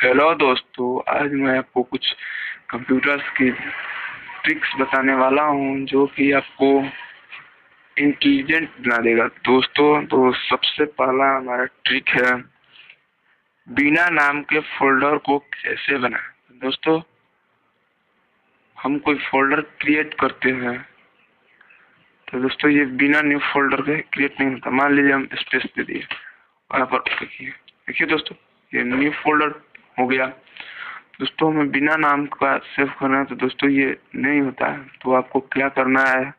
Hello दोस्तों, आज मैं आपको कुछ कंप्यूटर्स की ट्रिक्स बताने वाला हूं जो कि आपको इंटेलिजेंट बना देगा। दोस्तों तो सबसे पहला हमारा ट्रिक है बिना नाम के फोल्डर को कैसे बनाएं। दोस्तों, हम कोई फोल्डर क्रिएट करते हैं तो दोस्तों ये बिना न्यू फोल्डर के क्रिएट नहीं होता। मान लीजिए हम स्पेस दे दिए और यहाँ पर देखिए दोस्तों, ये न्यू फोल्डर हो गया। दोस्तों, हमें बिना नाम का सेव करना है तो दोस्तों ये नहीं होता है। तो आपको क्या करना है,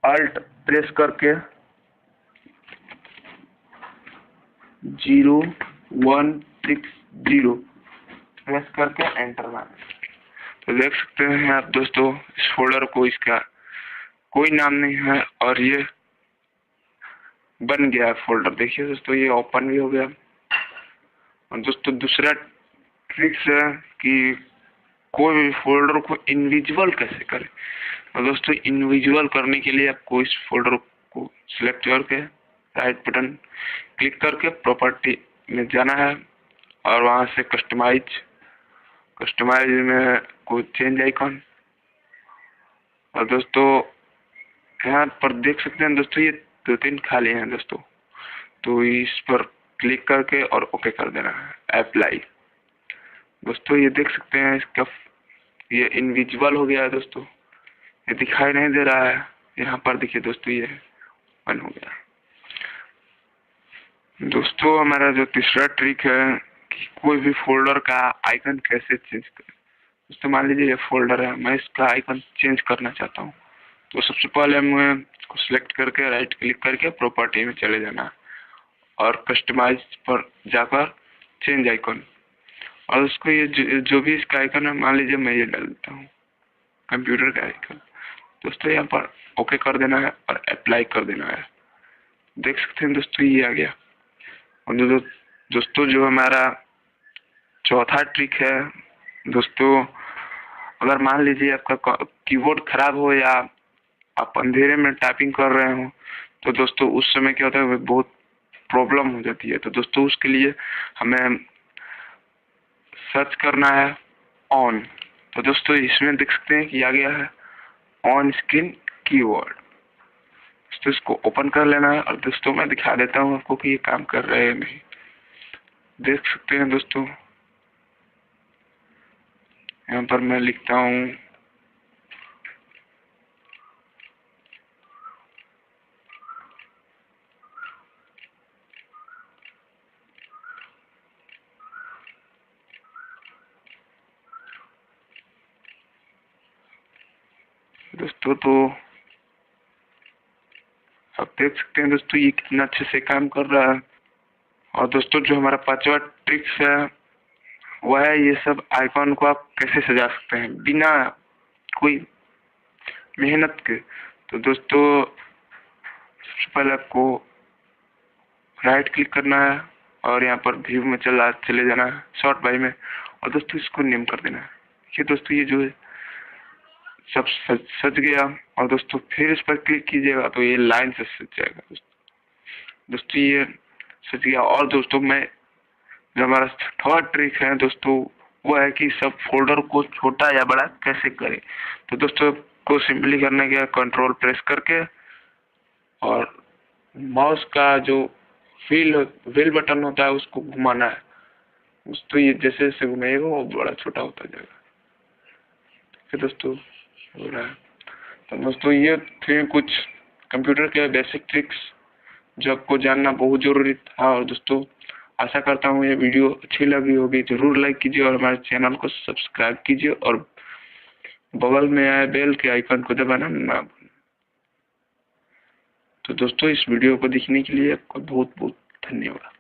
अल्ट प्रेस करके 0160 प्रेस करके एंटर मारें तो देख सकते हैं आप दोस्तों, इस फोल्डर को इसका कोई नाम नहीं है और ये बन गया फोल्डर। देखिए दोस्तों, ये ओपन भी हो गया। और दोस्तों दूसरा ट्रिक्स है कि कोई भी फोल्डर को इनविजिबल कैसे करें। और दोस्तों, इनविजिबल करने के लिए आपको इस फोल्डर को सिलेक्ट करके राइट बटन क्लिक करके प्रॉपर्टी में जाना है और वहां से कस्टमाइज में कोई चेंज आइकन। और दोस्तों यहाँ पर देख सकते हैं दोस्तों, ये 2-3 खाली हैं दोस्तों, तो इस पर क्लिक करके और ओके कर देना है, अप्लाई। दोस्तों ये देख सकते हैं इसका ये इनविजिबल हो गया है दोस्तों, ये दिखाई नहीं दे रहा है। यहाँ पर देखिए दोस्तों, ये बंद हो गया। दोस्तों हमारा जो तीसरा ट्रिक है कि कोई भी फोल्डर का आइकन कैसे चेंज करें। दोस्तों मान लीजिए ये फोल्डर है, मैं इसका आइकन चेंज करना चाहता हूँ तो सबसे पहले हमें इसको सिलेक्ट करके राइट क्लिक करके प्रॉपर्टी में चले जाना और कस्टमाइज पर जाकर चेंज आइकन। और उसको ये जो भी इसका आइकन है, मान लीजिए मैं ये डाल देता हूँ कंप्यूटर का आइकन। दोस्तों यहाँ पर ओके कर देना है और अप्लाई कर देना है। देख सकते हैं दोस्तों, ये आ गया। और दोस्तों जो हमारा चौथा ट्रिक है दोस्तों, अगर मान लीजिए आपका कीबोर्ड खराब हो या आप अंधेरे में टाइपिंग कर रहे हो तो दोस्तों उस समय क्या होता है, बहुत प्रॉब्लम हो जाती है। तो दोस्तों उसके लिए हमें सर्च करना है ऑन। तो दोस्तों इसमें देख सकते हैं कि आ गया है ऑन स्क्रीन कीवर्ड। दोस्तों इसको ओपन कर लेना है और दोस्तों मैं दिखा देता हूँ आपको कि ये काम कर रहे हैं नहीं। देख सकते हैं दोस्तों, यहाँ पर मैं लिखता हूँ दोस्तों, तो आप देख सकते हैं दोस्तों ये कितना अच्छे से काम कर रहा है। और दोस्तों जो हमारा पांचवा ट्रिक्स है वह है ये सब आइकॉन को आप कैसे सजा सकते हैं बिना कोई मेहनत के। तो दोस्तों सबसे पहले आपको राइट क्लिक करना है और यहाँ पर व्यू में चले जाना है शॉर्ट बाय में, और दोस्तों इसको नेम कर देना है। देखिए दोस्तों, ये जो है सब सज गया। और दोस्तों फिर इस पर क्लिक कीजिएगा तो ये लाइन से सज जाएगा। दोस्तों ये सज गया। और दोस्तों मैं जो हमारा थर्ड ट्रिक है दोस्तों, वो है कि सब फोल्डर को छोटा या बड़ा कैसे करें। तो दोस्तों को सिंपली करने के कंट्रोल प्रेस करके और माउस का जो व्हील बटन होता है उसको घुमाना है। दोस्तों ये जैसे जैसे घुमाएगा वो बड़ा छोटा होता जाएगा। फिर दोस्तों हो रहा है। तो दोस्तों ये थे कुछ कंप्यूटर के बेसिक ट्रिक्स जो आपको जानना बहुत जरूरी था। और दोस्तों आशा करता हूँ ये वीडियो अच्छी लगी होगी। जरूर लाइक कीजिए और हमारे चैनल को सब्सक्राइब कीजिए और बगल में आए बेल के आइकन को दबाना ना भूलें। तो दोस्तों इस वीडियो को देखने के लिए आपका बहुत बहुत धन्यवाद।